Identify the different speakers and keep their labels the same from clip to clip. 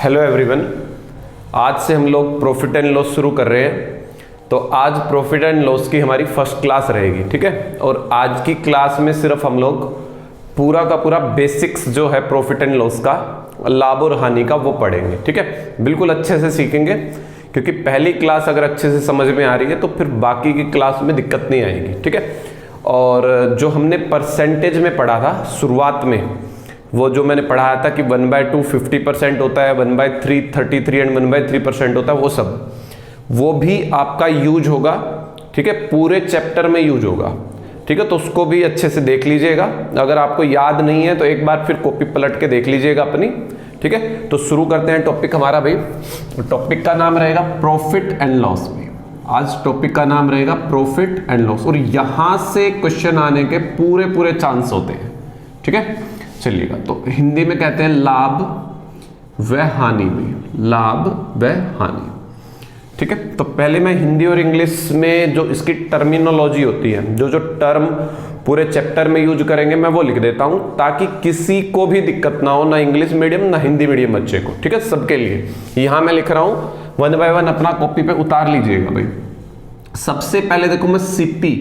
Speaker 1: Hello everyone, आज से हम लोग प्रॉफिट एंड लॉस शुरू कर रहे हैं। तो आज प्रॉफिट एंड लॉस की हमारी फर्स्ट क्लास रहेगी, ठीक है। और आज की क्लास में सिर्फ हम लोग पूरा का पूरा बेसिक्स जो है प्रॉफिट एंड लॉस का, लाभ और हानि का, वो पढ़ेंगे, ठीक है। बिल्कुल अच्छे से सीखेंगे, क्योंकि पहली क्लास अगर अच्छे से समझ में आ रही है तो फिर बाकी की क्लास में दिक्कत नहीं आएगी, ठीक है। और जो हमने परसेंटेज में पढ़ा था शुरुआत में, वो जो मैंने पढ़ाया था कि 1/2 50% होता है, 1/3 33 एंड 1/3% होता है, वो भी आपका यूज होगा, ठीक है। पूरे चैप्टर में यूज होगा, ठीक है। तो उसको भी अच्छे से देख लीजिएगा। अगर आपको याद नहीं है तो एक बार फिर कॉपी पलट के देख लीजिएगा अपनी, ठीक है। तो शुरू करते हैं टॉपिक हमारा भाई। टॉपिक का नाम रहेगा प्रॉफिट एंड लॉस में। आज टॉपिक का नाम रहेगा प्रॉफिट एंड लॉस, और यहां से क्वेश्चन आने के पूरे चांस होते हैं, ठीक है। चलिएगा, तो हिंदी में कहते हैं लाभ व हानि में, लाभ व हानि, ठीक है। तो पहले मैं हिंदी और इंग्लिश में जो इसकी टर्मिनोलॉजी होती है, जो टर्म पूरे चैप्टर में यूज करेंगे, मैं वो लिख देता हूं, ताकि किसी को भी दिक्कत ना हो, ना इंग्लिश मीडियम ना हिंदी मीडियम बच्चे को, ठीक है। सबके लिए यहां मैं लिख रहा हूं, 1 बाय 1 अपना कॉपी पे उतार लीजिएगा भाई। सबसे पहले देखो, मैं सीपी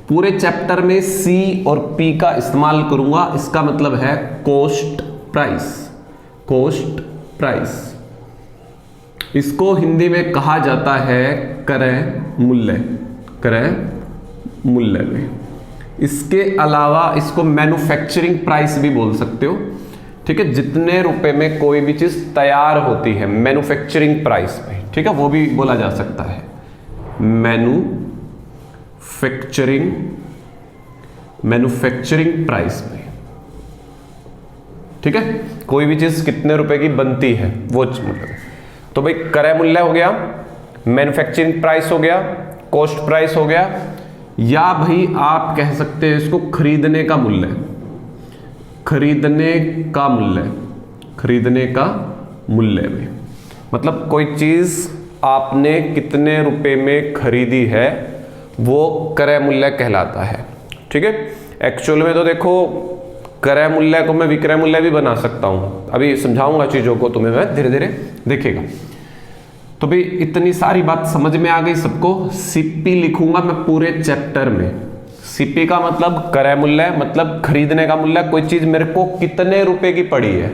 Speaker 1: पूरे चैप्टर में सी और पी का इस्तेमाल करूंगा। इसका मतलब है कॉस्ट प्राइस, कॉस्ट प्राइस। इसको हिंदी में कहा जाता है क्रय मूल्य, क्रय मूल्य में। इसके अलावा इसको मैन्युफैक्चरिंग प्राइस भी बोल सकते हो, ठीक है। जितने रुपए में कोई भी चीज तैयार होती है, मैन्युफैक्चरिंग प्राइस में, ठीक है, वो भी बोला जा सकता है मैन्युफैक्चरिंग प्राइस में, ठीक है। कोई भी चीज कितने रुपए की बनती है वो मतलब। तो भाई क्रय मूल्य हो गया, मैन्युफैक्चरिंग प्राइस हो गया, कॉस्ट प्राइस हो गया, या भाई आप कह सकते हैं इसको खरीदने का मूल्य, खरीदने का मूल्य, खरीदने का मूल्य में मतलब कोई चीज आपने कितने रुपए में खरीदी है, वो क्रय मूल्य कहलाता है, ठीक है। एक्चुअल में तो देखो, क्रय मूल्य को मैं विक्रय मूल्य भी बना सकता हूं, अभी समझाऊंगा चीजों को तुम्हें मैं धीरे धीरे, देखेगा। तो भाई इतनी सारी बात समझ में आ गई सबको। सीपी लिखूंगा मैं पूरे चैप्टर में। सीपी का मतलब क्रय मूल्य, मतलब खरीदने का मूल्य। कोई चीज मेरे को कितने रुपए की पड़ी है,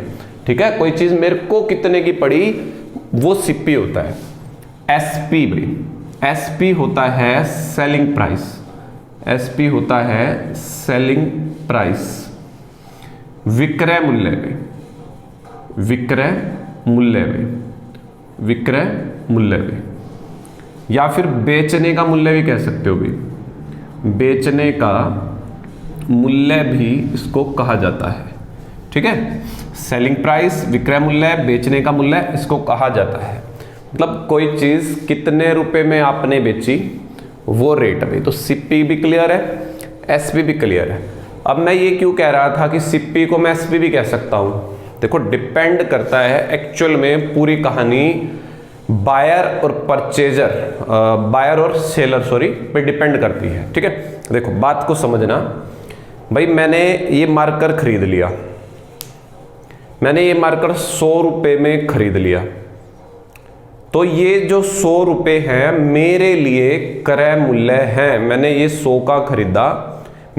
Speaker 1: ठीक है, कोई चीज मेरे को कितने की पड़ी, वो सीपी होता है। एसपी भाई, एसपी होता है सेलिंग प्राइस, एसपी होता है सेलिंग प्राइस। विक्रय मूल्य में, विक्रय मूल्य में, विक्रय मूल्य में, या फिर बेचने का मूल्य भी कह सकते हो भी, बेचने का मूल्य भी इसको कहा जाता है, ठीक है। सेलिंग प्राइस, विक्रय मूल्य, बेचने का मूल्य, इसको कहा जाता है। मतलब कोई चीज कितने रुपए में आपने बेची, वो रेट में। तो सीपी भी क्लियर है, एसपी भी क्लियर है। अब मैं ये क्यों कह रहा था कि सीपी को मैं एसपी भी कह सकता हूं, देखो डिपेंड करता है एक्चुअल में पूरी कहानी बायर और परचेजर, बायर और सेलर सॉरी पे डिपेंड करती है, ठीक है। देखो बात को समझना भाई, मैंने ये मार्कर खरीद लिया, मैंने ये मार्कर 100 रुपए में खरीद लिया, तो ये जो 100 रुपए हैं मेरे लिए क्रय मूल्य है। मैंने ये 100 का खरीदा,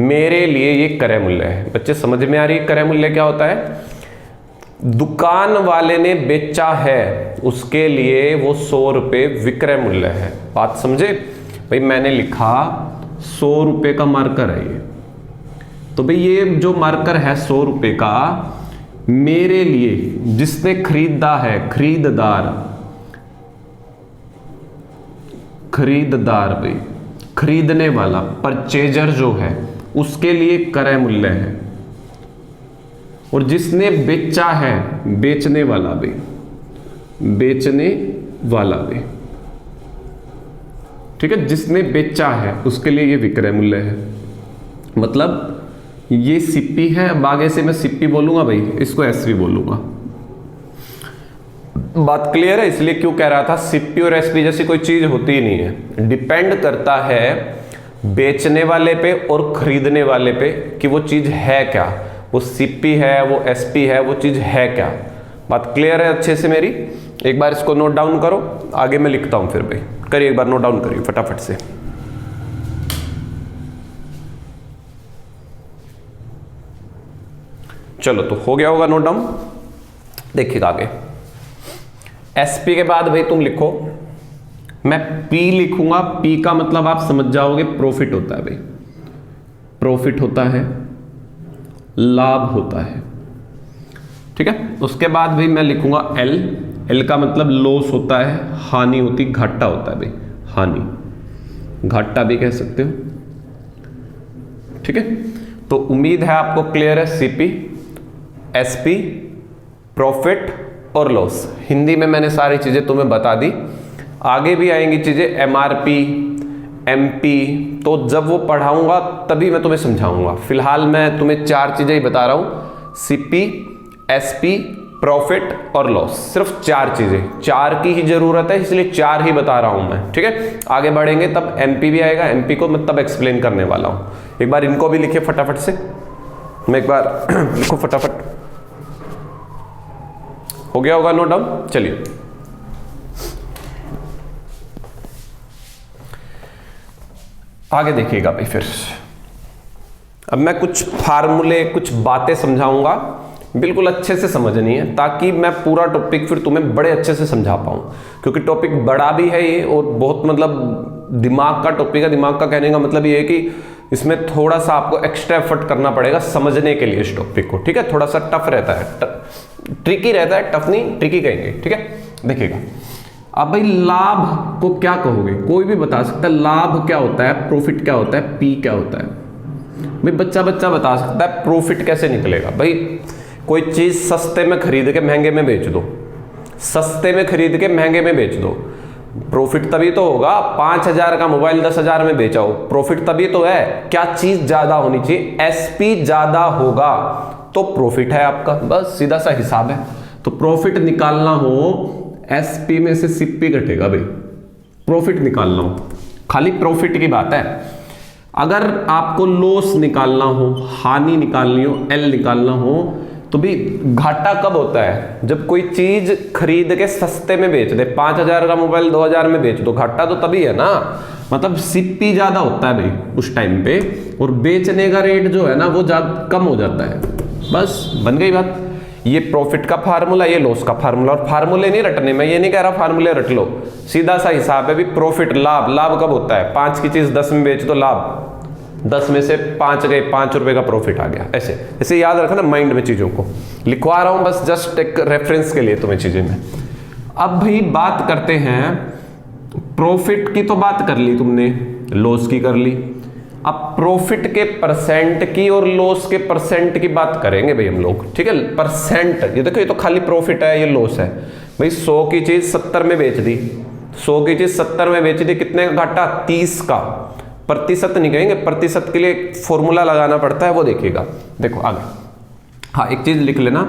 Speaker 1: मेरे लिए ये क्रय मूल्य है। बच्चे समझ में आ रही है क्रय मूल्य क्या होता है? दुकान वाले ने बेचा है, उसके लिए वो 100 रुपए विक्रय मूल्य है। बात समझे भाई? मैंने लिखा 100 रुपए का मार्कर है ये, तो भाई ये जो मार्कर है 100 रुपए का, मेरे लिए जिसने खरीदा है, खरीददार, खरीददार भाई, खरीदने वाला, परचेजर जो है, उसके लिए क्रय मूल्य है। और जिसने बेचा है, बेचने वाला भी, बेचने वाला भी, ठीक है, जिसने बेचा है उसके लिए ये विक्रय मूल्य है। मतलब ये सीपी है, अब आगे से मैं सीपी बोलूंगा भाई, इसको एसपी बोलूंगा। बात क्लियर है? इसलिए क्यों कह रहा था सीपी और एसपी जैसी कोई चीज होती ही नहीं है। डिपेंड करता है बेचने वाले पे और खरीदने वाले पे कि वो चीज है क्या, वो सीपी है, वो एसपी है, वो चीज है क्या। बात क्लियर है अच्छे से मेरी? एक बार इसको नोट डाउन करो, आगे मैं लिखता हूं फिर भाई। करिए एक बार नोट डाउन करिए फटाफट से। चलो तो हो गया होगा नोट डाउन। देखिएगा आगे, एसपी के बाद भाई तुम लिखो, मैं पी लिखूंगा। पी का मतलब आप समझ जाओगे, प्रॉफिट होता है भाई, प्रॉफिट होता है, लाभ होता है, ठीक है। उसके बाद भाई मैं लिखूंगा एल। एल का मतलब लॉस होता है, हानि होती, घाटा होता है भाई, हानि, घाटा भी कह सकते हो, ठीक है। तो उम्मीद है आपको क्लियर है। सीपी, एसपी, प्रॉफिट और लॉस, हिंदी में मैंने सारी चीजें तुम्हें बता दी। आगे भी आएंगी चीजें, एमआरपी, एमपी, तो जब वो पढ़ाऊंगा तभी मैं तुम्हें समझाऊंगा। फिलहाल मैं तुम्हें 4 चीजें ही बता रहा हूं, सीपी, एसपी, प्रॉफिट और लॉस, सिर्फ 4 चीजें, 4 की ही जरूरत है, इसलिए 4 ही बता रहा हूं मैं, ठीक है। आगे बढ़ेंगे तब एमपी भी आएगा, एमपी को मैं तब एक्सप्लेन करने वाला हूं। एक बार इनको भी लिखिए फटाफट से, मैं एक बार लिखो फटाफट। हो गया होगा नोट डाउन? चलिए आगे देखिएगा भाई। फिर अब मैं कुछ फार्मूले, कुछ बातें समझाऊंगा, बिल्कुल अच्छे से समझनी है, ताकि मैं पूरा टॉपिक फिर तुम्हें बड़े अच्छे से समझा पाऊं, क्योंकि टॉपिक बड़ा भी है ये और बहुत मतलब दिमाग का टॉपिक है। दिमाग का कहने का मतलब ये है कि इसमें थोड़ा सा आपको एक्स्ट्रा एफर्ट करना पड़ेगा समझने के लिए इस टॉपिक को, ठीक है। थोड़ा सा टफ रहता है, ट्रिकी रहता है, टफ नहीं, ट्रिकी कहेंगे, ठीक है। देखिएगा अब भाई, लाभ को क्या कहोगे? कोई भी बता सकता है लाभ क्या होता है, प्रॉफिट क्या होता है, पी क्या होता है। भाई बच्चा बता सकता है प्रॉफिट कैसे निकलेगा। भाई कोई चीज सस्ते में खरीद के महंगे में बेच दो, सस्ते में खरीद के महंगे में बेच दो, प्रॉफिट तभी तो होगा। 5,000 का मोबाइल 10,000 में बेचाओ, प्रॉफिट तभी तो है। क्या चीज ज्यादा होनी चाहिए? एसपी ज्यादा होगा तो प्रॉफिट है आपका, बस सीधा सा हिसाब है। तो प्रॉफिट निकालना हो, एसपी में से सीपी घटेगा भाई, प्रॉफिट निकालना हो, खाली प्रॉफिट की बात है। अगर आपको लॉस निकालना हो, हानि निकालनी हो, एल निकालना हो, तो भी घाटा कब होता है? जब कोई चीज खरीद के सस्ते में बेच दे, 5,000 का मोबाइल 2,000 में बेच दो, घाटा तो तभी है ना। मतलब सीपी ज्यादा होता है भाई उस टाइम पे, और बेचने का रेट जो है ना वो ज्यादा कम हो जाता है, बस बन गई बात। ये प्रॉफिट का फार्मूला, ये लॉस का फार्मूला। और फार्मूले नहीं रटने, मैं ये नहीं कह रहा फार्मूले रट लो, सीधा सा हिसाब है भी। प्रॉफिट, लाभ, लाभ कब होता है? 5 की चीज 10 में बेच दो, लाभ 10 में से 5 गए, 5 रुपए का प्रॉफिट आ गया। ऐसे ऐसे याद रखना माइंड में, चीजों को लिखवा रहा हूं बस जस्ट एक रेफरेंस के लिए तुम्हें चीजें में। अब भाई बात करते हैं, प्रॉफिट की तो बात कर ली तुमने, लॉस की कर ली, अब प्रॉफिट के परसेंट की और लॉस के परसेंट की बात करेंगे भाई हम लोग, ठीक है। परसेंट, ये देखो ये तो खाली प्रॉफिट है, ये लॉस है भाई। 100 की चीज 70 में बेच दी, 100 की चीज 70 में बेच दी, कितने का घाटा? 30 का। प्रतिशत नहीं कहेंगे, प्रतिशत के लिए फॉर्मूला लगाना पड़ता है, वो देखिएगा। देखो आगे, हाँ एक चीज लिख लेना,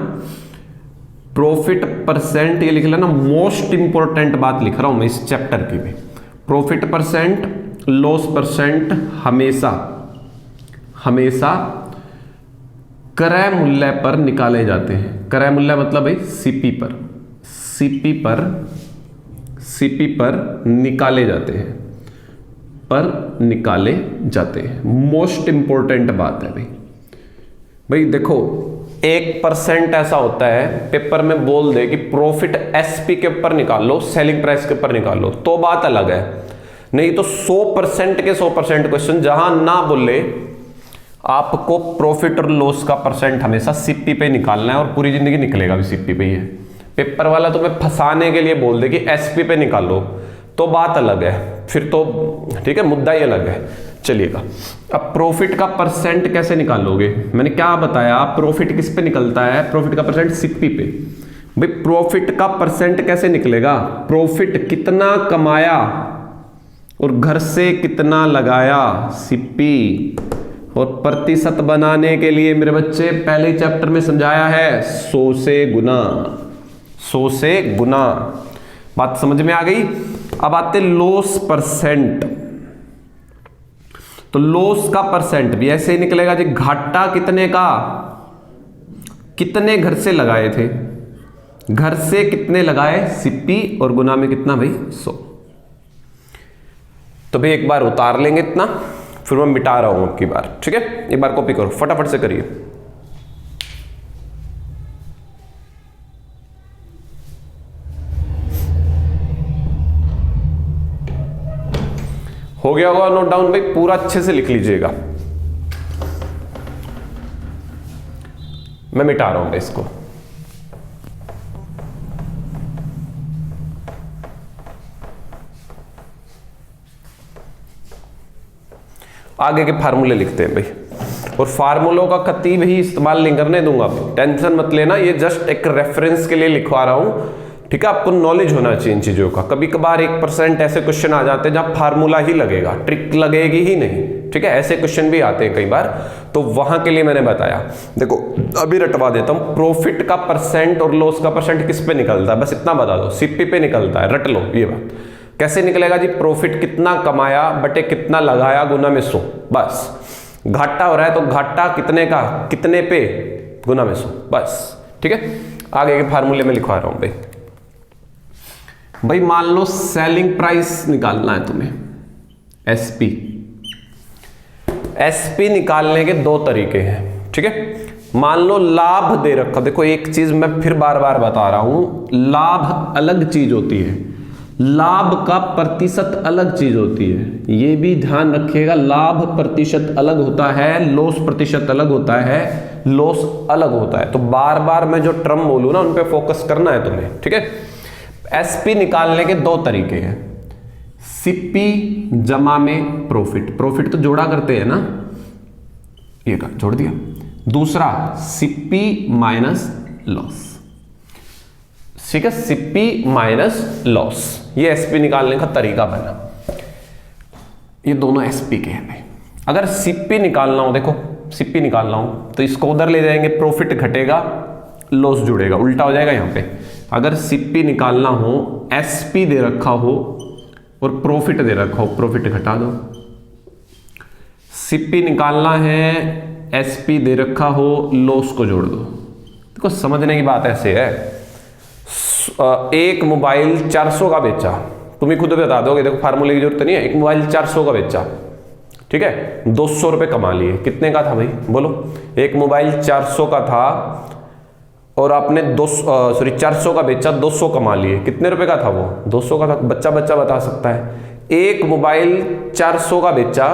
Speaker 1: प्रॉफिट परसेंट, ये लिख लेना, मोस्ट इंपॉर्टेंट बात लिख रहा हूं मैं इस चैप्टर की भी। प्रॉफिट परसेंट, लॉस परसेंट हमेशा हमेशा क्रय मूल्य पर निकाले जाते हैं। क्रय मूल्य मतलब भाई सीपी पर, सीपी पर निकाले जाते हैं, पर निकाले जाते हैं। मोस्ट इंपॉर्टेंट बात है भाई। भाई देखो 1% ऐसा होता है, पेपर में बोल दे कि प्रॉफिट एसपी के ऊपर निकाल लो, सेलिंग प्राइस के ऊपर निकाल लो, तो बात अलग है। नहीं तो 100% के 100% क्वेश्चन जहां ना बोले, आपको प्रॉफिट और लॉस का परसेंट हमेशा सीपी पे निकालना है, और पूरी जिंदगी निकलेगा भी सीपी पे ही है। पेपर वाला तुम्हें फंसाने के लिए बोल दे कि एसपी पे निकालो, तो बात अलग है, फिर तो ठीक है, मुद्दा ही अलग है। चलिएगा, अब प्रॉफिट का परसेंट कैसे निकालोगे? मैंने क्या बताया, प्रॉफिट किस पे निकलता है? प्रॉफिट का परसेंट सीपी पे। भाई प्रॉफिट का परसेंट कैसे निकलेगा? प्रॉफिट कितना कमाया और घर से कितना लगाया, सीपी। और प्रतिशत बनाने के लिए मेरे बच्चे पहले चैप्टर में समझाया है 100 से गुना, 100 से गुना। बात समझ में आ गई? अब आते लॉस परसेंट। तो लॉस का परसेंट भी ऐसे ही निकलेगा जी, घाटा कितने का, कितने घर से लगाए थे, घर से कितने लगाए सीपी और गुना में कितना भाई 100। तो भाई एक बार उतार लेंगे इतना, फिर मैं मिटा रहा हूं आपकी बार, ठीक है। एक बार कॉपी करो, फटाफट से करिए। हो गया होगा नोट डाउन भाई, पूरा अच्छे से लिख लीजिएगा। मैं मिटा रहा हूं इसको। आगे के फार्मूले लिखते हैं भाई, और फार्मूलों का कतई भी इस्तेमाल नहीं करने दूंगा, टेंशन मत लेना, ये जस्ट एक रेफरेंस के लिए लिखवा रहा हूं, ठीक है। आपको नॉलेज होना चाहिए इन चीजों का। कभी कभार 1% ऐसे क्वेश्चन आ जाते हैं जहां फार्मूला ही लगेगा, ट्रिक लगेगी ही नहीं, ठीक है। ऐसे क्वेश्चन भी आते हैं कई बार, तो वहां के लिए मैंने बताया। देखो अभी रटवा देता हूं, प्रॉफिट का परसेंट और लॉस का परसेंट किस पे निकलता है, बस इतना बता दो, सीपी पे निकलता है, रट लो ये बात। कैसे निकलेगा जी, प्रॉफिट कितना कमाया बटे कितना लगाया गुना में 100, बस। घाटा हो रहा है तो घाटा कितने का, कितने पे, गुना में 100, बस, ठीक है। आगे के फार्मूले में लिखवा रहा हूं भाई मान लो सेलिंग प्राइस निकालना है तुम्हें, एसपी। एसपी निकालने के दो तरीके हैं, ठीक है। मान लो लाभ दे रखा, देखो एक चीज मैं फिर बार बार बता रहा हूं, लाभ अलग चीज होती है, लाभ का प्रतिशत अलग चीज होती है, ये भी ध्यान रखिएगा। लाभ प्रतिशत अलग होता है, लॉस प्रतिशत अलग होता है, लॉस अलग होता है। तो बार बार मैं जो टर्म बोलूं ना उन पे फोकस करना है तुम्हें, ठीक है। एसपी निकालने के दो तरीके हैं, सीपी जमा में प्रॉफिट, प्रॉफिट तो जोड़ा करते हैं ना, ये का जोड़ दिया। दूसरा सीपी माइनस लॉस, ठीक है, सीपी माइनस लॉस, ये एसपी निकालने का तरीका बना। ये दोनों एसपी के हैं भाई। अगर सीपी निकालना हो, देखो सीपी निकालना हो तो इसको उधर ले जाएंगे, प्रॉफिट घटेगा लॉस जुड़ेगा, उल्टा हो जाएगा यहां पे। अगर सीपी निकालना हो, एसपी दे रखा हो और प्रॉफिट दे रखा हो, प्रॉफिट घटा दो। सीपी निकालना है, एसपी दे रखा हो, लॉस को जोड़ दो। देखो समझने की बात ऐसे है, एक मोबाइल 400 का बेचा, तुम ही खुद बता दोगे, देखो फार्मूले की जरूरत नहीं है। एक मोबाइल 400 का बेचा, ठीक है, 200 रुपए कमा लिए। कितने का था भाई बोलो, एक मोबाइल 400 का था और आपने 400 का बेचा, 200 कमा लिए। कितने रुपए का था वो, 200 का था। बच्चा बच्चा बता सकता है। एक मोबाइल 400 का बेचा,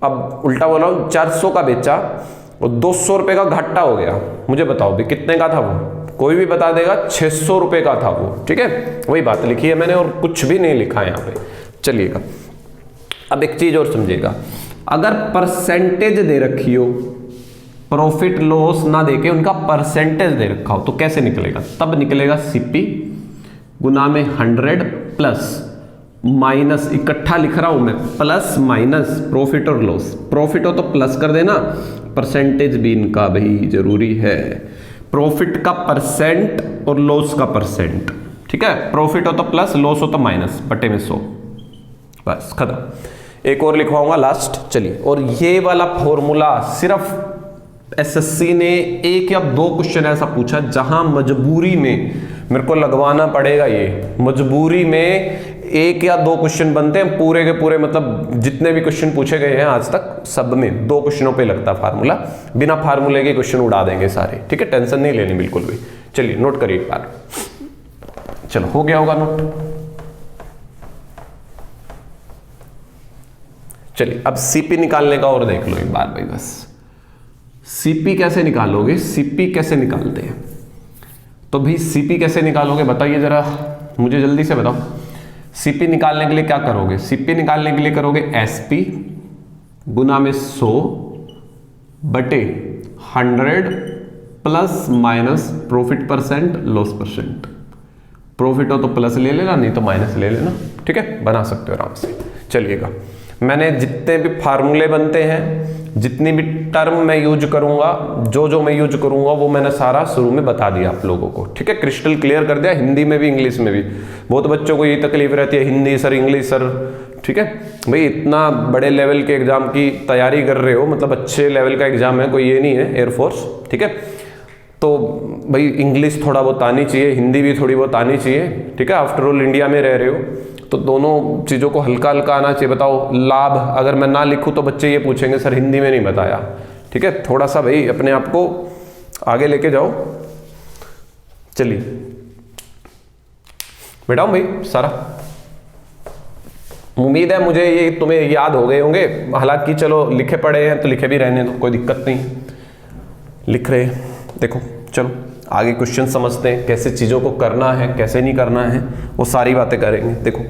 Speaker 1: अब उल्टा बोला हूं, 400 का बेचा और 200 रुपए का घाटा हो गया। मुझे बताओ भाई कितने का था वो, कोई भी बता देगा 600 रुपए का था वो, ठीक है। वही बात लिखी है मैंने और कुछ भी नहीं लिखा है यहाँ पे। चलिएगा अब एक चीज और समझिएगा, अगर परसेंटेज दे रखी हो, प्रॉफिट लॉस ना देके उनका परसेंटेज दे रखा हो, तो कैसे निकलेगा, तब निकलेगा सीपी गुना में 100 प्लस माइनस, इकट्ठा लिख रहा हूं मैं, प्लस माइनस प्रॉफिट और लॉस। प्रॉफिट हो तो प्लस कर देना, परसेंटेज भी इनका भाई जरूरी है, प्रॉफिट का परसेंट और लॉस का परसेंट, ठीक है। प्रॉफिट हो तो प्लस, लॉस हो तो माइनस, बटे में 100, बस खत्म। एक और लिखवाऊंगा लास्ट, चलिए। और ये वाला फॉर्मूला सिर्फ एसएससी ने 1 या 2 क्वेश्चन ऐसा पूछा जहां मजबूरी में मेरे को लगवाना पड़ेगा, ये मजबूरी में 1 या 2 क्वेश्चन बनते हैं पूरे के पूरे, मतलब जितने भी क्वेश्चन पूछे गए हैं आज तक सब में 2 क्वेश्चनों पे लगता फार्मूला, बिना फार्मूले के क्वेश्चन उड़ा देंगे सारे, ठीक है। टेंशन नहीं लेनी बिल्कुल भी। चलिए नोट करिए एक बार, चलो हो गया होगा नोट। चलिए अब सीपी निकालने का और देख लो एक बार भाई, बस सीपी कैसे निकालोगे, सीपी कैसे निकालते हैं, तो भाई सीपी कैसे निकालोगे बताइए जरा मुझे, जल्दी से बताओ। सीपी निकालने के लिए क्या करोगे, सीपी निकालने के लिए करोगे एसपी गुना में 100 बटे 100 plus minus profit percent loss percent. Profit हो तो प्लस ले लेना, नहीं तो माइनस ले लेना, ठीक है, बना सकते हो आराम से। चलिएगा मैंने जितने भी फार्मूले बनते हैं, जितनी भी टर्म मैं यूज करूंगा, जो मैं यूज करूंगा वो मैंने सारा शुरू में बता दिया आप लोगों को, ठीक है, क्रिस्टल क्लियर कर दिया, हिंदी में भी इंग्लिश में भी। बहुत बच्चों को यही तकलीफ रहती है, हिंदी सर इंग्लिश सर, ठीक है भाई। इतना बड़े लेवल के एग्जाम की तैयारी कर रहे हो, मतलब अच्छे लेवल का एग्जाम है, कोई ये नहीं है एयरफोर्स, ठीक है। तो भाई इंग्लिश थोड़ा बहुत आनी चाहिए, हिंदी भी थोड़ी बहुत आनी चाहिए, ठीक है। आफ्टर ऑल इंडिया में रह रहे हो तो दोनों चीज़ों को हल्का हल्का आना चाहिए। बताओ लाभ अगर मैं ना लिखूँ तो बच्चे ये पूछेंगे सर हिंदी में नहीं बताया, ठीक है। थोड़ा सा भाई अपने आप को आगे लेके जाओ। चलिए बेटाओ भाई सारा, उम्मीद है मुझे ये तुम्हें याद हो गए होंगे। हालांकि चलो लिखे पड़े हैं तो लिखे भी रहने तो कोई दिक्कत नहीं, लिख रहे हैं। देखो चलो आगे क्वेश्चन समझते हैं, कैसे चीज़ों को करना है कैसे नहीं करना है, वो सारी बातें करेंगे। देखो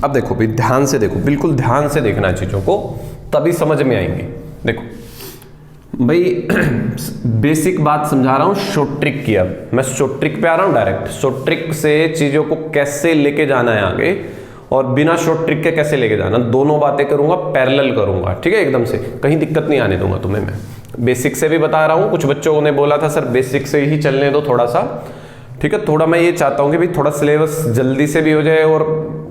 Speaker 1: अब देखो भाई ध्यान से देखो, बिल्कुल ध्यान से देखना है चीज़ों को, तभी समझ में आएंगे। देखो भाई बेसिक बात समझा रहा हूं शॉर्ट ट्रिक की। अब मैं शॉर्ट ट्रिक पे आ रहा हूं डायरेक्ट। शॉर्ट ट्रिक से चीज़ों को कैसे लेके जाना है आगे, और बिना शॉर्ट ट्रिक के कैसे लेके जाना, दोनों बातें करूंगा, पैरेलल करूंगा, ठीक है। एकदम से कहीं दिक्कत नहीं आने दूंगा तुम्हें। मैं बेसिक से भी बता रहा हूं। कुछ बच्चों ने बोला था सर बेसिक से ही चलने दो थोड़ा सा, ठीक है। थोड़ा मैं ये चाहता हूं कि भाई थोड़ा सिलेबस जल्दी से भी हो जाए और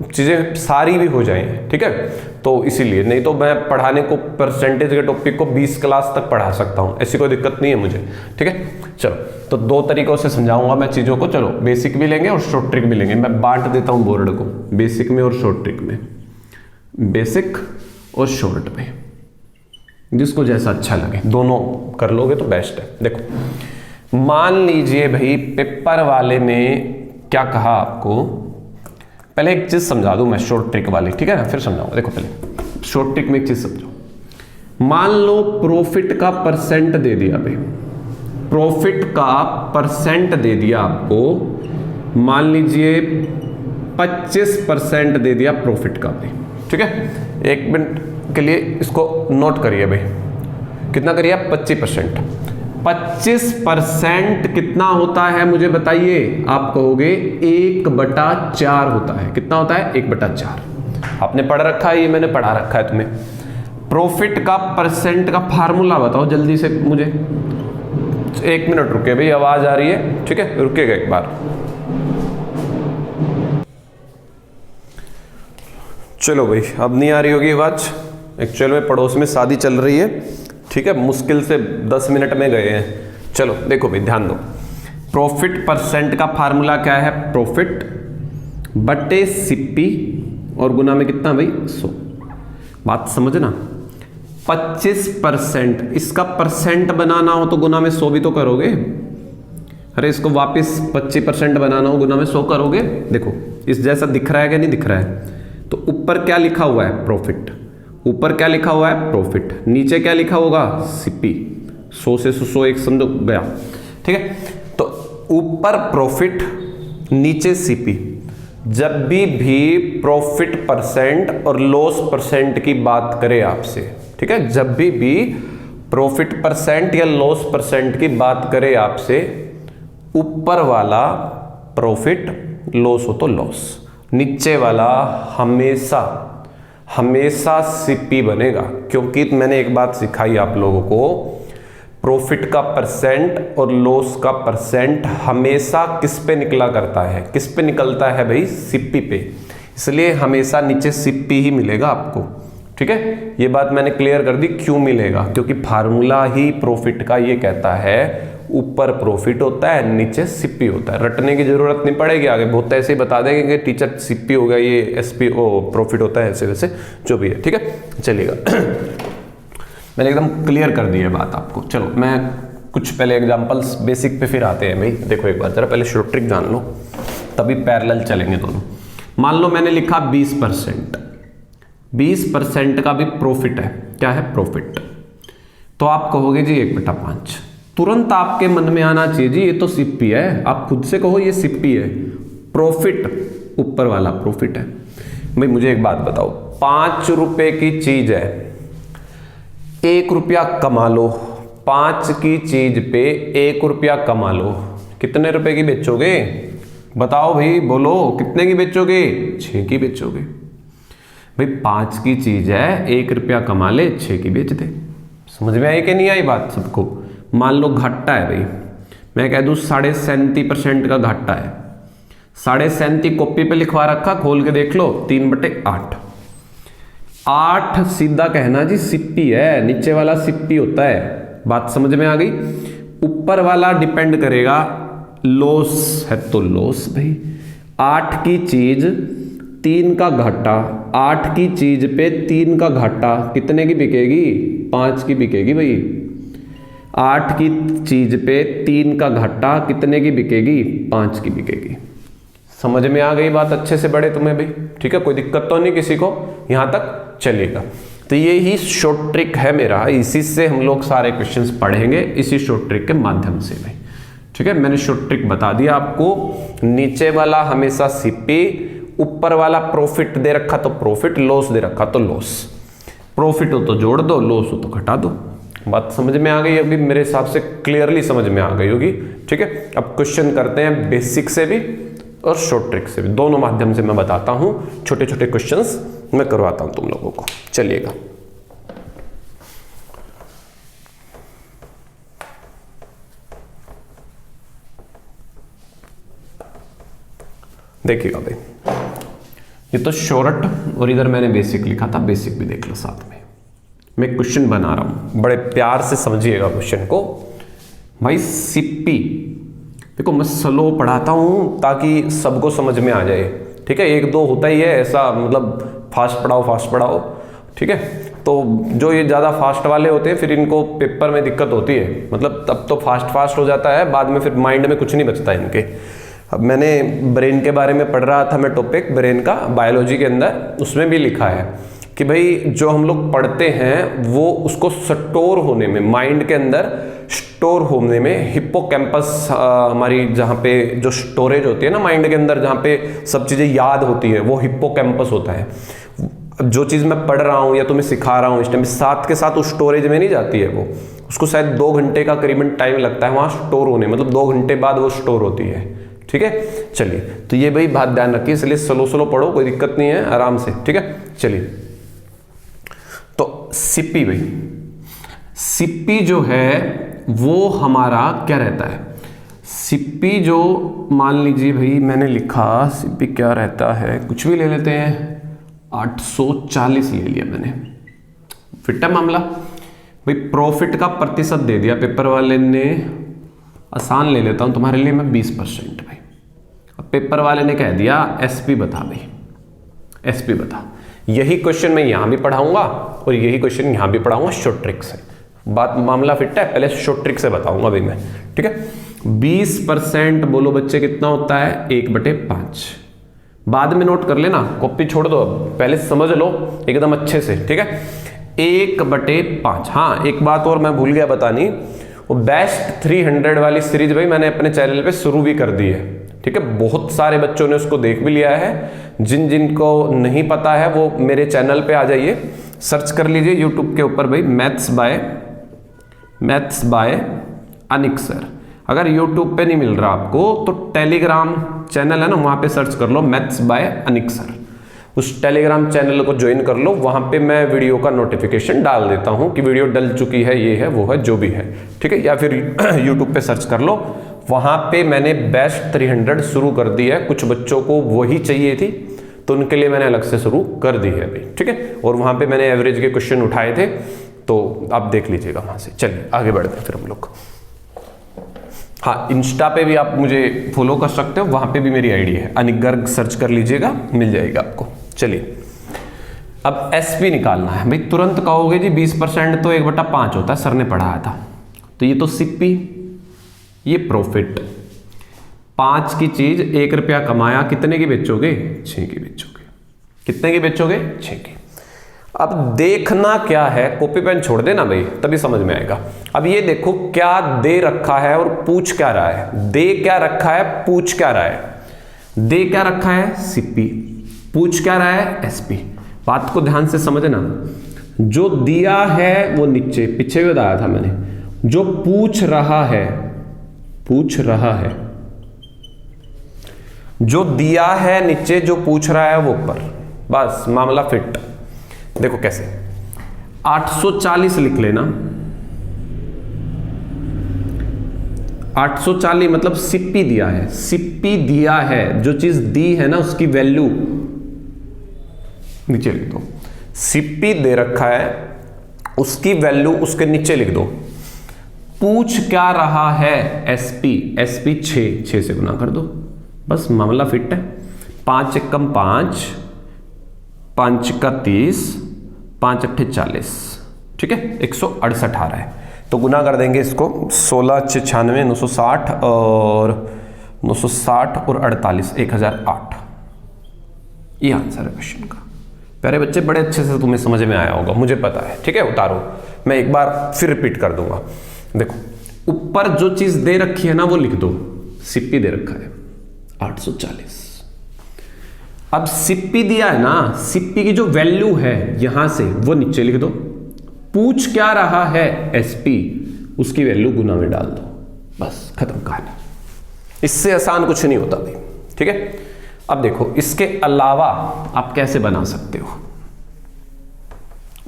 Speaker 1: चीज़ें सारी भी हो जाएं, ठीक है। तो इसीलिए, नहीं तो मैं पढ़ाने को परसेंटेज के टॉपिक को 20 क्लास तक पढ़ा सकता हूं, ऐसी कोई दिक्कत नहीं है मुझे, ठीक है। चलो तो दो तरीकों से समझाऊंगा मैं चीज़ों को। चलो बेसिक भी लेंगे और शॉर्ट ट्रिक भी लेंगे। मैं बांट देता हूं बोर्ड को बेसिक में और शॉर्ट ट्रिक में, बेसिक और शॉर्ट में, जिसको जैसा अच्छा लगे दोनों कर लोगे तो बेस्ट है। देखो मान लीजिए भाई पेपर वाले में क्या कहा आपको, पहले एक चीज समझा दूं मैं शॉर्ट ट्रिक वाली, ठीक है ना, फिर समझाऊंगा। देखो पहले शॉर्ट ट्रिक में एक चीज समझो। मान लो प्रॉफिट का परसेंट दे दिया भाई, प्रॉफिट का परसेंट दे दिया आपको, मान लीजिए 25% दे दिया प्रॉफिट का भाई, ठीक है। एक मिनट के लिए इसको नोट करिए भाई, कितना करिए 25%। 25% कितना होता है मुझे बताइए। आप कहोगे 1/4 होता है। कितना होता है 1/4। आपने पढ़ रखा है, ये मैंने पढ़ा रखा है तुम्हें। प्रॉफिट का परसेंट का फार्मूला बताओ जल्दी से मुझे। एक मिनट रुके भाई, आवाज आ रही है, ठीक है, रुकेगा एक बार। चलो भाई अब नहीं आ रही होगी आवाज, एक्चुअल में पड़ोस में शादी चल रही है, ठीक है। मुश्किल से 10 मिनट में गए हैं। चलो देखो भाई ध्यान दो, प्रॉफिट परसेंट का फार्मूला क्या है, प्रॉफिट बटे सीपी और गुना में कितना भाई 100। बात समझना, 25%, इसका परसेंट बनाना हो तो गुना में 100 भी तो करोगे। अरे इसको वापस 25% बनाना हो गुना में 100 करोगे। देखो इस जैसा दिख रहा है कि नहीं दिख रहा है। तो ऊपर क्या लिखा हुआ है प्रॉफिट, ऊपर क्या लिखा हुआ है प्रॉफिट, नीचे क्या लिखा होगा सीपी। 100 से 100 एक समझो गया, ठीक है। तो ऊपर प्रॉफिट नीचे सीपी। जब भी प्रॉफिट परसेंट और लॉस परसेंट की बात करें आपसे, ठीक है, जब भी प्रॉफिट परसेंट या लॉस परसेंट की बात करे आपसे, ऊपर वाला प्रॉफिट, लॉस हो तो लॉस, नीचे वाला हमेशा हमेशा सीपी बनेगा। क्योंकि मैंने एक बात सिखाई आप लोगों को, प्रॉफिट का परसेंट और लॉस का परसेंट हमेशा किस पे निकला करता है, किस पे निकलता है भाई, सीपी पे। इसलिए हमेशा नीचे सीपी ही मिलेगा आपको, ठीक है। ये बात मैंने क्लियर कर दी क्यों मिलेगा, क्योंकि फार्मूला ही प्रॉफिट का ये कहता है ऊपर प्रॉफिट होता है नीचे सीपी होता है। रटने की जरूरत नहीं पड़ेगी, आगे बहुत ऐसे ही बता देंगे कि टीचर सीपी हो गया, ये एसपी ओ प्रॉफिट होता है, ऐसे वैसे जो भी है, ठीक है। चलिएगा मैंने एकदम क्लियर कर दी है बात आपको। चलो मैं कुछ पहले एग्जांपल्स बेसिक पे फिर आते हैं भाई। देखो एक बार जरा पहले शॉर्ट ट्रिक जान लो, तभी पैरेलल चलेंगे दोनों। मान लो मैंने लिखा 20%, 20% का भी प्रॉफिट है। क्या है प्रॉफिट, तो आप कहोगे जी 1/5। तुरंत आपके मन में आना चाहिए जी ये तो सीपी है, आप खुद से कहो ये सीपी है। प्रॉफिट ऊपर वाला प्रॉफिट है। भाई मुझे एक बात बताओ, 5 रुपए की चीज है, 1 रुपया कमा लो, 5 की चीज पे 1 रुपया कमा लो, कितने रुपए की बेचोगे बताओ भाई, बोलो कितने की बेचोगे, 6 की बेचोगे। भाई 5 की चीज है, 1 रुपया कमा ले, 6 की बेच दे। समझ में आई कि नहीं आई बात सबको। मान लो घाटा है भाई, मैं कह दूं 37.5% का घाटा है। 37.5 कॉपी पे लिखवा रखा, खोल के देख लो, 3/8। 8 सीधा कहना जी सिप्पी है, नीचे वाला सिप्पी होता है। बात समझ में आ गई। ऊपर वाला डिपेंड करेगा, लॉस है तो लॉस भाई, 8 की चीज 3 का घाटा, 8 की चीज पे 3 का घाटा कितने की बिकेगी? 5 की बिकेगी भाई। 8 की चीज पे 3 का घाटा कितने की बिकेगी? 5 की बिकेगी। समझ में आ गई बात अच्छे से बड़े तुम्हें भाई? ठीक है, कोई दिक्कत तो नहीं किसी को, यहां तक चलेगा। तो ये ही शॉर्ट ट्रिक है मेरा, इसी से हम लोग सारे क्वेश्चंस पढ़ेंगे, इसी शॉर्ट ट्रिक के माध्यम से भाई। ठीक है, मैंने शॉर्ट ट्रिक बता दिया आपको। नीचे वाला हमेशा सीपी, ऊपर वाला प्रॉफिट दे रखा तो प्रॉफिट, लॉस दे रखा तो लॉस। प्रॉफिट हो तो जोड़ दो, लॉस हो तो घटा दो। बात समझ में आ गई अभी? मेरे हिसाब से क्लियरली समझ में आ गई होगी। ठीक है, अब क्वेश्चन करते हैं बेसिक से भी और शॉर्ट ट्रिक से भी, दोनों माध्यम से मैं बताता हूं। छोटे छोटे क्वेश्चंस मैं करवाता हूं तुम लोगों को। चलिएगा, देखिएगा भाई, ये तो शॉर्ट और इधर मैंने बेसिक लिखा था, बेसिक भी देख लो साथ में। मैं क्वेश्चन बना रहा हूं, बड़े प्यार से समझिएगा क्वेश्चन को भाई। सीपी देखो, मैं स्लो पढ़ाता हूं ताकि सबको समझ में आ जाए। ठीक है, एक दो होता ही है ऐसा, मतलब फास्ट पढ़ाओ। ठीक है, तो जो ये ज़्यादा फास्ट वाले होते हैं फिर इनको पेपर में दिक्कत होती है, मतलब तब तो फास्ट हो जाता है, बाद में फिर माइंड में कुछ नहीं बचता इनके। अब मैंने ब्रेन के बारे में पढ़ रहा था मैं, टॉपिक ब्रेन का बायोलॉजी के अंदर, उसमें भी लिखा है कि भाई जो हम लोग पढ़ते हैं वो उसको स्टोर होने में, माइंड के अंदर स्टोर होने में हिप्पोकैम्पस, हमारी जहाँ पे जो स्टोरेज होती है ना माइंड के अंदर, जहाँ पे सब चीज़ें याद होती है, वो हिप्पोकैम्पस होता है। जो चीज़ मैं पढ़ रहा हूँ या तुम्हें सिखा रहा हूँ इस टाइम, साथ के साथ उस स्टोरेज में नहीं जाती है वो, उसको शायद 2 घंटे का करीबन टाइम लगता है वहाँ स्टोर होने, मतलब 2 घंटे बाद वो स्टोर होती है। ठीक है, चलिए, तो ये भाई बात ध्यान रखिए, इसलिए स्लो पढ़ो, कोई दिक्कत नहीं है, आराम से। ठीक है, चलिए, तो सीपी भाई, सीपी जो है वो हमारा क्या रहता है? सीपी जो मान लीजिए भाई, मैंने लिखा सीपी क्या रहता है, कुछ भी ले लेते हैं, 840 ले लिया मैंने, फिट है मामला भाई। प्रॉफिट का प्रतिशत दे दिया पेपर वाले ने, आसान ले लेता हूं तुम्हारे लिए मैं, 20% भाई। अब पेपर वाले ने कह दिया एसपी बता भाई, एसपी बता। यही क्वेश्चन मैं यहां भी पढ़ाऊंगा और यही क्वेश्चन यहां भी पढ़ाऊंगा शॉर्ट ट्रिक से। बात मामला फिट है, पहले शॉर्ट ट्रिक से बताऊंगा भाई मैं। ठीक है, 20% बोलो बच्चे कितना होता है? 1/5। बाद में नोट कर लेना, कॉपी छोड़ दो, पहले समझ लो एकदम अच्छे से। ठीक है, 1/5। हाँ, एक बात और मैं भूल गया बतानी, वो बेस्ट 300 वाली सीरीज भाई मैंने अपने चैनल पे शुरू भी कर दी है। ठीक है, बहुत सारे बच्चों ने उसको देख भी लिया है, जिनको नहीं पता है वो मेरे चैनल पे आ जाइए, सर्च कर लीजिए यूट्यूब के ऊपर भाई, मैथ्स बाय अनिक सर। अगर यूट्यूब पे नहीं मिल रहा आपको तो टेलीग्राम चैनल है ना, वहां पे सर्च कर लो मैथ्स बाय अनिक सर, उस टेलीग्राम चैनल को ज्वाइन कर लो। वहां पे मैं वीडियो का नोटिफिकेशन डाल देता हूं कि वीडियो डल चुकी है, ये है वो है जो भी है। ठीक है, या फिर यूट्यूब पे सर्च कर लो, वहां पे मैंने बेस्ट 300 शुरू कर दी है। कुछ बच्चों को वही चाहिए थी तो उनके लिए मैंने अलग से शुरू कर दी है भाई। ठीक है, और वहां पे मैंने एवरेज के क्वेश्चन उठाए थे, तो आप देख लीजिएगा वहां से। चलिए आगे बढ़ते हैं फिर हम लोग। हाँ, इंस्टा पे भी आप मुझे फॉलो कर सकते हो, वहां पे भी मेरी आईडी है, अनिक गर्ग सर्च कर लीजिएगा, मिल जाएगा आपको। चलिए, अब एसपी निकालना है भाई। तुरंत कहोगे जी 20% तो 1/5 होता है, सर ने पढ़ाया था। तो ये तो सीपी, ये प्रॉफिट। 5 की चीज 1 रुपया कमाया, कितने की बेचोगे? 6 की बेचोगे। कितने की बेचोगे? 6 की। अब देखना क्या है, कॉपी पेन छोड़ देना भाई, तभी समझ में आएगा। अब ये देखो क्या दे रखा है और पूछ क्या रहा है। दे क्या रखा है, पूछ क्या रहा है। दे क्या रखा है? सीपी। पूछ क्या रहा है? एसपी। बात को ध्यान से समझना, जो दिया है वो नीचे, पीछे भी बताया था मैंने, जो पूछ रहा है, जो दिया है नीचे, जो पूछ रहा है वो ऊपर, बस मामला फिट। देखो कैसे, 840 लिख लेना। 840 मतलब सीपी दिया है, सीपी दिया है, जो चीज दी है ना उसकी वैल्यू नीचे लिख दो। सीपी दे रखा है, उसकी वैल्यू उसके नीचे लिख दो। पूछ क्या रहा है एसपी, एसपी 6 से गुना कर दो, बस मामला फिट है। 5 एकम 5, 5 का 30, 5 अट्ठे 40, ठीक है 168 आ रहा है, तो गुना कर देंगे इसको 16 96 960 और 960 और 48 1008। ये आंसर है क्वेश्चन का। प्यारे बच्चे बड़े अच्छे से तुम्हें समझ में आया होगा, मुझे पता है, ठीक है। उतारो, मैं एक बार फिर रिपीट कर दूंगा। देखो ऊपर जो चीज दे रखी है ना वो लिख दो, सीपी दे रखा है 840। अब सीपी दिया है ना, सीपी की जो वैल्यू है यहां से वो नीचे लिख दो। पूछ क्या रहा है एसपी, उसकी वैल्यू गुना में डाल दो, बस खत्म कहानी। इससे आसान कुछ नहीं होता भाई, ठीक है। अब देखो इसके अलावा आप कैसे बना सकते हो,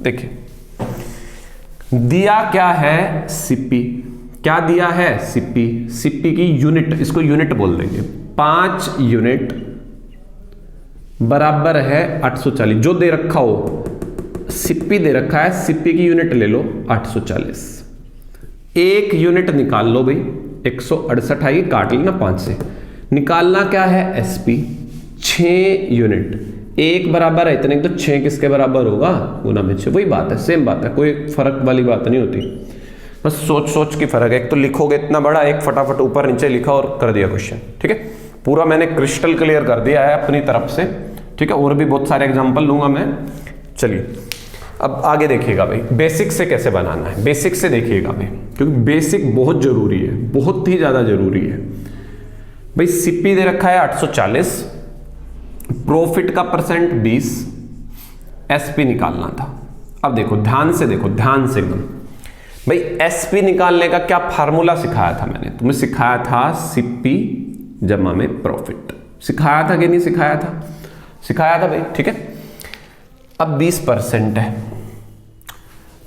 Speaker 1: देखिए दिया क्या है सीपी, क्या दिया है सीपी, सीपी की यूनिट, इसको यूनिट बोल देंगे, 5 यूनिट बराबर है 840। जो दे रखा हो सीपी दे रखा है, सीपी की यूनिट ले लो 840। एक यूनिट निकाल लो भाई, 168 आई, काट लेना 5 से। निकालना क्या है एसपी, 6 यूनिट, एक बराबर है इतने, तो 6 किसके बराबर होगा, गुना में 6। वही बात है, सेम बात है, कोई फर्क वाली बात नहीं होती, बस सोच सोच की फर्क है। एक तो लिखोगे इतना बड़ा, एक फटाफट ऊपर नीचे लिखा और कर दिया क्वेश्चन, ठीक है। पूरा मैंने क्रिस्टल क्लियर कर दिया है अपनी तरफ से, ठीक है। और भी बहुत सारे एग्जांपल लूंगा मैं। चलिए अब आगे देखिएगा भाई, बेसिक से कैसे बनाना है, बेसिक से देखिएगा भाई, क्योंकि बेसिक बहुत जरूरी है, बहुत ही ज्यादा जरूरी है भाई। सीपी दे रखा है 840, प्रॉफिट का परसेंट 20, एसपी निकालना था। अब देखो ध्यान से, देखो ध्यान से एकदम भाई, एसपी निकालने का क्या फार्मूला सिखाया था मैंने तुम्हें, सिखाया था सीपी जमा में प्रॉफिट, सिखाया था कि नहीं सिखाया था, सिखाया था भाई, ठीक है। अब 20% है,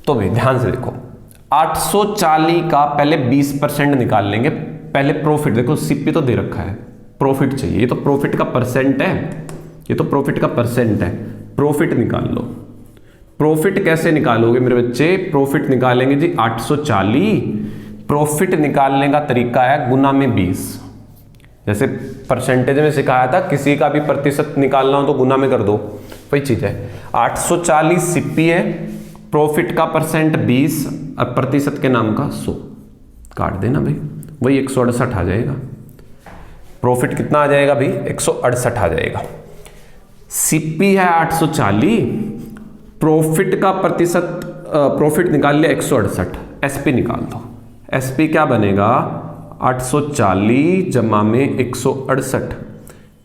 Speaker 1: तो भाई ध्यान से देखो 840 का पहले 20% निकाल लेंगे। पहले प्रॉफिट, देखो सीपी तो दे रखा है, प्रॉफिट चाहिए, ये तो प्रॉफिट का परसेंट है, ये तो प्रॉफिट का परसेंट है, प्रॉफिट निकाल लो। प्रॉफिट कैसे निकालोगे मेरे बच्चे, प्रॉफिट निकालेंगे जी 840, प्रॉफिट निकालने का तरीका है गुना में 20। जैसे परसेंटेज में सिखाया था, किसी का भी प्रतिशत निकालना हो तो गुना में कर दो, वही चीज है। 840 सीपी है, प्रॉफिट का परसेंट 20 और प्रतिशत के नाम का 100, काट देना भाई, वही 168 आ जाएगा। प्रॉफिट कितना आ जाएगा भाई, 168 आ जाएगा। सीपी है 840, प्रॉफिट का प्रतिशत, प्रॉफिट निकाल लिया 168, एसपी निकाल दो। एसपी क्या बनेगा, 840 जमा में 168,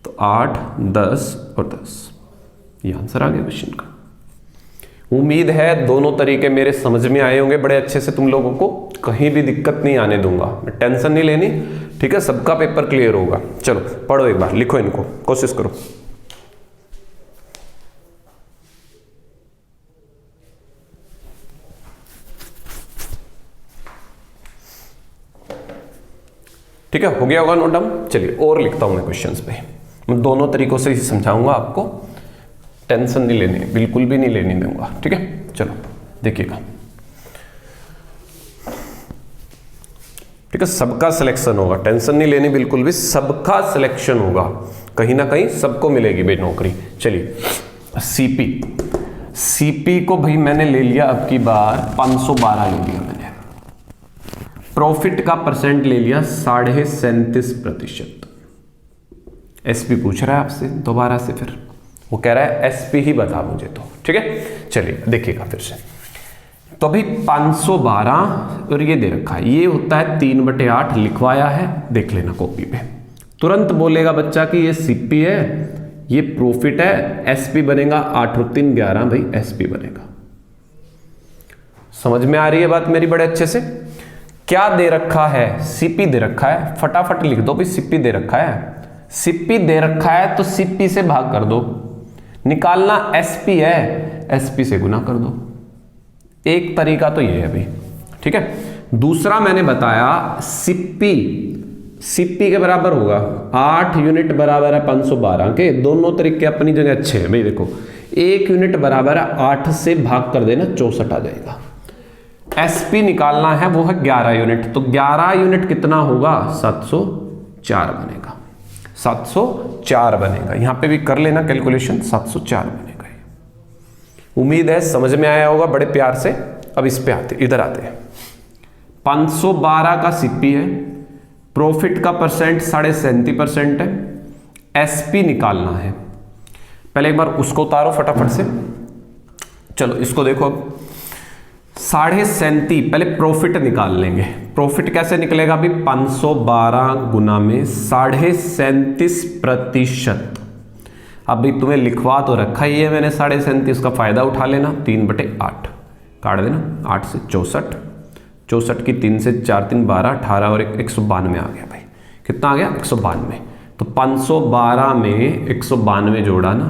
Speaker 1: तो 8 10 और 10, ये आंसर आ गया क्वेश्चन का। उम्मीद है दोनों तरीके मेरे समझ में आए होंगे बड़े अच्छे से, तुम लोगों को कहीं भी दिक्कत नहीं आने दूंगा मैं, टेंशन नहीं लेनी, ठीक है। सबका पेपर क्लियर होगा। चलो पढ़ो एक बार, लिखो इनको, कोशिश करो। ठीक है, हो गया होगा नोट डाउन। चलिए और लिखता हूं मैं क्वेश्चंस पे, मैं दोनों तरीकों से ही समझाऊंगा आपको, टेंशन नहीं लेनी, बिल्कुल भी नहीं लेनी दूंगा, ठीक है। चलो देखिएगा, ठीक है, सबका सिलेक्शन होगा, टेंशन नहीं लेनी बिल्कुल भी, सबका सिलेक्शन होगा, कहीं ना कहीं सबको मिलेगी भाई नौकरी। चलिए सीपी, सीपी को भाई मैंने ले लिया अब की बार 512 ले लिया मैंने, प्रॉफिट का परसेंट ले लिया 37.5%। एसपी पूछ रहा है आपसे दोबारा से, फिर वो कह रहा है एसपी ही बता मुझे तो, ठीक है। चलिए देखिएगा फिर से, तो अभी 512 और ये दे रखा है, ये होता है 3/8, लिखवाया है, देख लेना कॉपी पे। तुरंत बोलेगा बच्चा कि ये सीपी है, ये प्रॉफिट है, एसपी बनेगा 8 और 3 11 भाई, एसपी बनेगा। समझ में आ रही है बात मेरी बड़े अच्छे से। क्या दे रखा है, सीपी दे रखा है, फटाफट लिख दो भाई, सीपी दे रखा है, सीपी दे रखा है तो सीपी से भाग कर दो। निकालना एसपी है, एसपी से गुना कर दो। एक तरीका तो ये है भाई, ठीक है। दूसरा मैंने बताया सीपी, सीपी के बराबर होगा 8 यूनिट बराबर है 512 के, दोनों तरीके अपनी जगह अच्छे हैं भाई। देखो 1 यूनिट बराबर है 8 से भाग कर देना 64 आ जाएगा, एसपी निकालना है, वो है 11 यूनिट। तो 11 यूनिट कितना होगा? 704 बनेगा, 704 बनेगा। यहां पे भी कर लेना कैलकुलेशन, 704 बनेगा। उम्मीद है समझ में आया होगा बड़े प्यार से। अब इस पे आते, इधर आते हैं। 512 का सीपी है, प्रॉफिट का परसेंट 37.5% है, एसपी निकालना है। पहले एक बार उसको उतारो फटाफट से। चलो इसको देखो, अब 37.5, पहले प्रॉफिट निकाल लेंगे। प्रॉफिट कैसे निकलेगा अभी? 512 गुना में 37.5%। अभी तुम्हें लिखवा तो रखा ही है मैंने 37.5 का फायदा उठा लेना। 3/8 काट देना, 8 से 64, 64 की 3 से 4 3 12, 18 और 192 आ गया भाई। कितना आ गया? 192। तो 512 में 192 जोड़ा ना,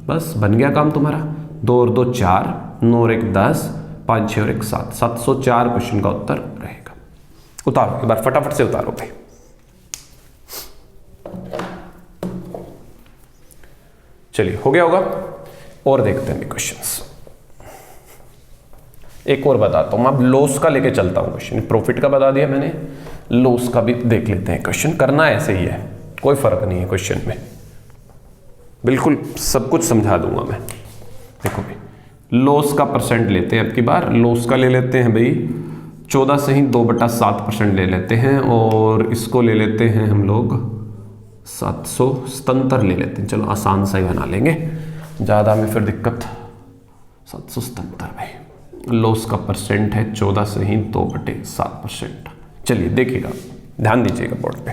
Speaker 1: बस बन गया काम तुम्हारा। 2 और 2 4, 9 और 1 10, 5 6 और 1 7, 704 क्वेश्चन का उत्तर रहेगा। उतारो एक बार फटाफट से उतारो भाई। चलिए हो गया होगा। और देखते हैं क्वेश्चंस। एक और बताता हूं, अब लॉस का लेके चलता हूं क्वेश्चन। प्रॉफिट का बता दिया मैंने, लॉस का भी देख लेते हैं। क्वेश्चन करना ऐसे ही है, कोई फर्क नहीं है क्वेश्चन में, बिल्कुल सब कुछ समझा दूंगा मैं। देखो भाई, लॉस का परसेंट लेते हैं अब की बार। लॉस का ले लेते हैं भाई 14 से ही 2/7% ले लेते हैं, और इसको ले लेते हैं हम लोग 777 ले लेते हैं। चलो आसान सा ही बना लेंगे, ज़्यादा में फिर दिक्कत। 777 भाई, लॉस का परसेंट है 14 से ही 2/7%। चलिए देखिएगा, ध्यान दीजिएगा बोर्ड पे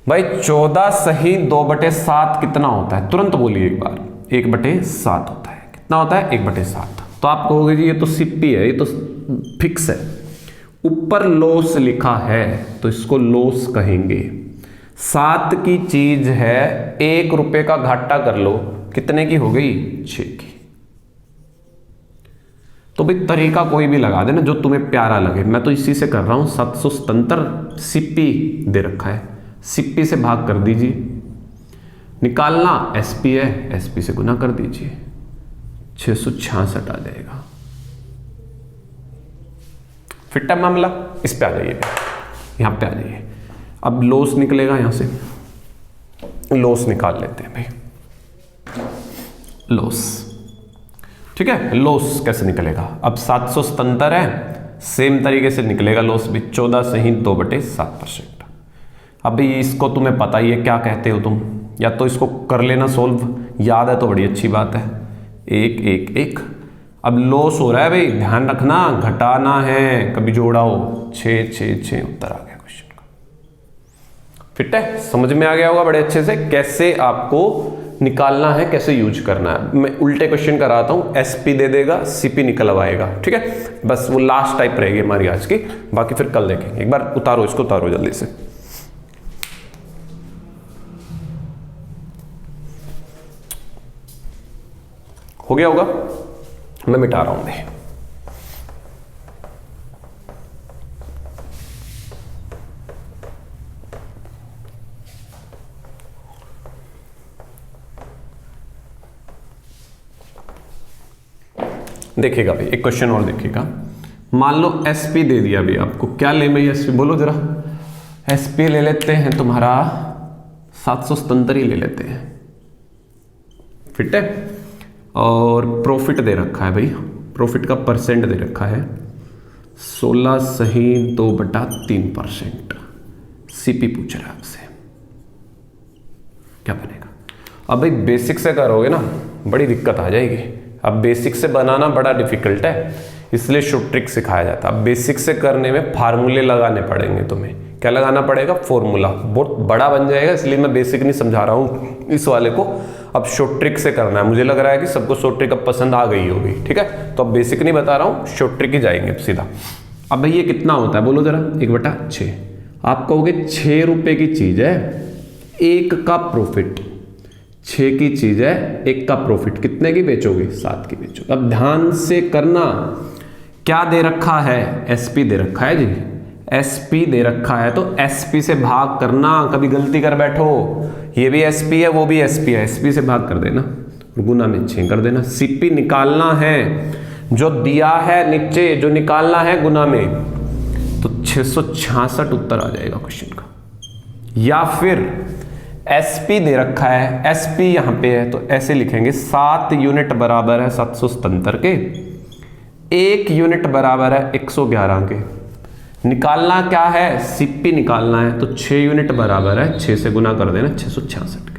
Speaker 1: भाई। 14 सही 2/7 कितना होता है? तुरंत बोलिए एक बार। 1/7 होता है। कितना होता है? 1/7। तो आप कहोगे जी ये तो सीपी है, ये तो फिक्स है। ऊपर लॉस लिखा है तो इसको लॉस कहेंगे। 7 की चीज है, 1 रुपए का घाटा कर लो, कितने की हो गई? 6 की। तो भाई तरीका कोई भी लगा देना जो तुम्हें प्यारा लगे। मैं तो इसी से कर रहा हूं। 777 सीपी दे रखा है, सीपी से भाग कर दीजिए। निकालना एसपी है, एसपी से गुना कर दीजिए, 666 आ जाएगा। फिट है मामला? इस पे आ जाइए, यहां पे आ जाइए। अब लॉस निकलेगा, यहां से लॉस निकाल लेते हैं भाई। लॉस, ठीक है। लॉस कैसे निकलेगा? अब 777 है, सेम तरीके से निकलेगा लॉस भी, 14 से ही 2/7%। अभी इसको तुम्हें पता ही है क्या कहते हो तुम, या तो इसको कर लेना सोल्व, याद है तो बड़ी अच्छी बात है। 1 1 1। अब लॉस हो रहा है भाई, ध्यान रखना, घटाना है, कभी जोड़ाओ। 6 6 6 उत्तर आ गया क्वेश्चन का। फिट है? समझ में आ गया होगा बड़े अच्छे से कैसे आपको निकालना है, कैसे यूज करना है। मैं उल्टे क्वेश्चन कराता हूं, एसपी दे देगा, सीपी निकलवाएगा, ठीक है। बस वो लास्ट टाइप रहेगी हमारी आज की, बाकी फिर कल देखेंगे। एक बार उतारो इसको, उतारो जल्दी से। हो गया होगा, मैं मिटा रहा हूं भाई। देखिएगा भाई, एक क्वेश्चन और देखिएगा। मान लो एसपी दे दिया भाई आपको, क्या ले भाई एसपी बोलो जरा। एसपी ले लेते हैं तुम्हारा 777 ही ले लेते हैं, फिट है। और प्रॉफिट दे रखा है भाई, प्रॉफिट का परसेंट दे रखा है 16 सही 2/3%। सीपी पूछ रहा है आपसे, क्या बनेगा? अब भाई बेसिक से करोगे ना बड़ी दिक्कत आ जाएगी। अब बेसिक से बनाना बड़ा डिफिकल्ट है, इसलिए शॉर्ट ट्रिक सिखाया जाता है। अब बेसिक से करने में फार्मूले लगाने पड़ेंगे तुम्हें। क्या लगाना पड़ेगा? फॉर्मूला। बहुत बड़ा बन जाएगा, इसलिए मैं बेसिक नहीं समझा रहा हूँ इस वाले को। अब शॉर्ट ट्रिक से करना है। मुझे लग रहा है कि सबको शॉर्ट ट्रिक अब पसंद आ गई होगी, ठीक है। तो अब बेसिक नहीं बता रहा हूँ, शॉर्ट ट्रिक ही जाएंगे सीधा। अब भाई ये कितना होता है बोलो जरा? 1/6। आप कहोगे 6 रुपए की चीज है, 1 का प्रॉफिट। 6 की चीज है, 1 का प्रॉफिट, कितने की बेचोगे? 7 की बेचोगे। अब ध्यान से करना, क्या दे रखा है? एसपी दे रखा है जी, एसपी दे रखा है तो एसपी से भाग करना। कभी गलती कर बैठो, ये भी एसपी है वो भी एसपी है, एसपी से भाग कर देना, गुना में 6 कर देना। सीपी निकालना है जो दिया है नीचे, जो निकालना है गुना में, तो 666 उत्तर आ जाएगा क्वेश्चन का। या फिर एसपी दे रखा है, एसपी यहां पे है तो ऐसे लिखेंगे 7 यूनिट बराबर है 777 के, 1 यूनिट बराबर है 111 के। निकालना क्या है, सीपी निकालना है, तो 6 यूनिट बराबर है 6 से गुना कर देना 666 के।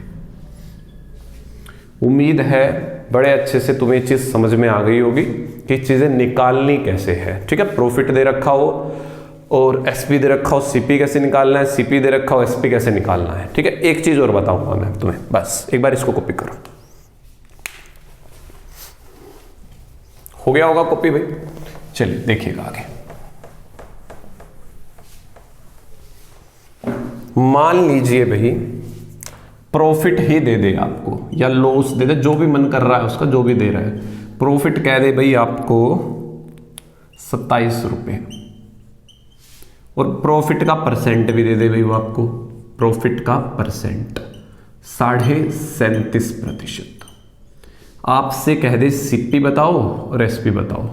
Speaker 1: उम्मीद है बड़े अच्छे से तुम्हें चीज समझ में आ गई होगी कि चीजें निकालनी कैसे है। ठीक है, प्रॉफिट दे रखा हो और एसपी दे रखा हो, सीपी कैसे निकालना है, सीपी दे रखा हो, एसपी कैसे निकालना है। ठीक है, एक चीज और बताऊंगा मैं तुम्हें, बस एक बार इसको कॉपी करो। हो गया होगा कॉपी भाई? चलिए देखिएगा आगे। मान लीजिए भाई प्रॉफिट ही दे दे आपको या लॉस दे दे, जो भी मन कर रहा है उसका, जो भी दे रहा है। प्रॉफिट कह दे भाई आपको 27 रुपए और प्रॉफिट का परसेंट भी दे दे भाई वो आपको, प्रॉफिट का परसेंट 37.5%। आपसे कह दे सीपी बताओ और एसपी बताओ,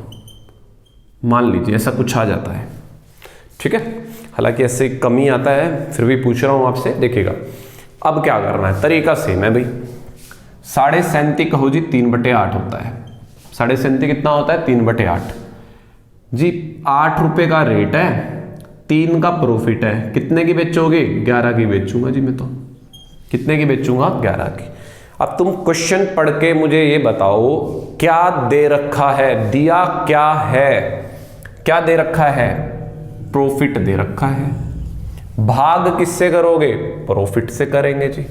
Speaker 1: मान लीजिए ऐसा कुछ आ जाता है। ठीक है, हालांकि ऐसे कमी आता है, फिर भी पूछ रहा हूं आपसे, देखिएगा। अब क्या करना है, तरीका सेम है भाई। 37.5 कहो जी 3/8 होता है। 37.5 कितना होता है, 3/8 जी। 8 रुपए का रेट है, 3 का प्रॉफिट है, कितने की बेचोगे, 11 की बेचूंगा जी मैं तो। कितने की बेचूंगा, 11 की। अब तुम क्वेश्चन पढ़ के मुझे ये बताओ क्या दे रखा है, दिया क्या है, क्या दे रखा है, प्रॉफिट दे रखा है। भाग किससे करोगे, प्रॉफिट से करेंगे जी।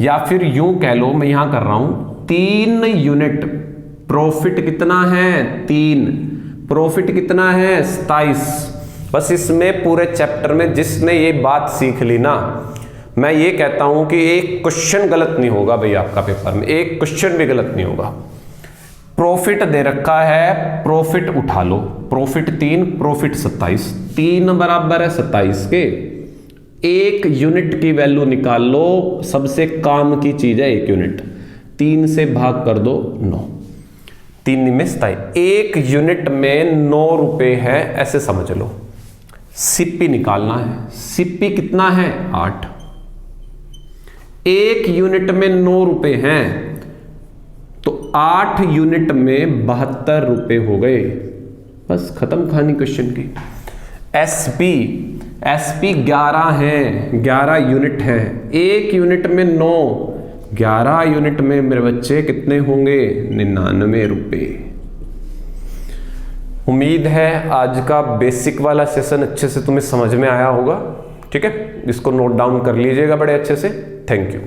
Speaker 1: या फिर यूं कह लो, मैं यहां कर रहा हूं 3 यूनिट, प्रॉफिट कितना है 3, प्रॉफिट कितना है 27। बस इसमें पूरे चैप्टर में जिसने ये बात सीख ली ना, मैं ये कहता हूं कि एक क्वेश्चन गलत नहीं होगा भाई आपका पेपर में, एक क्वेश्चन भी गलत नहीं होगा। प्रॉफिट दे रखा है, प्रॉफिट उठा लो, प्रॉफिट 3, प्रॉफिट 27, 3 बराबर है 27 के। 1 यूनिट की वैल्यू निकाल लो, सबसे काम की चीज है 1 यूनिट। 3 से भाग कर दो 9, 3 में 27, 1 यूनिट में 9 रुपए है, ऐसे समझ लो। सीपी निकालना है, सीपी कितना है 8, 1 यूनिट में 9 रुपए हैं तो 8 यूनिट में 72 रुपए हो गए, बस खत्म कहानी क्वेश्चन की। एसपी, एसपी 11 है, 11 यूनिट है, 1 यूनिट में 9, 11 यूनिट में मेरे बच्चे कितने होंगे, 99 रुपए। उम्मीद है आज का बेसिक वाला सेशन अच्छे से तुम्हें समझ में आया होगा। ठीक है, इसको नोट डाउन कर लीजिएगा बड़े अच्छे से। Thank you.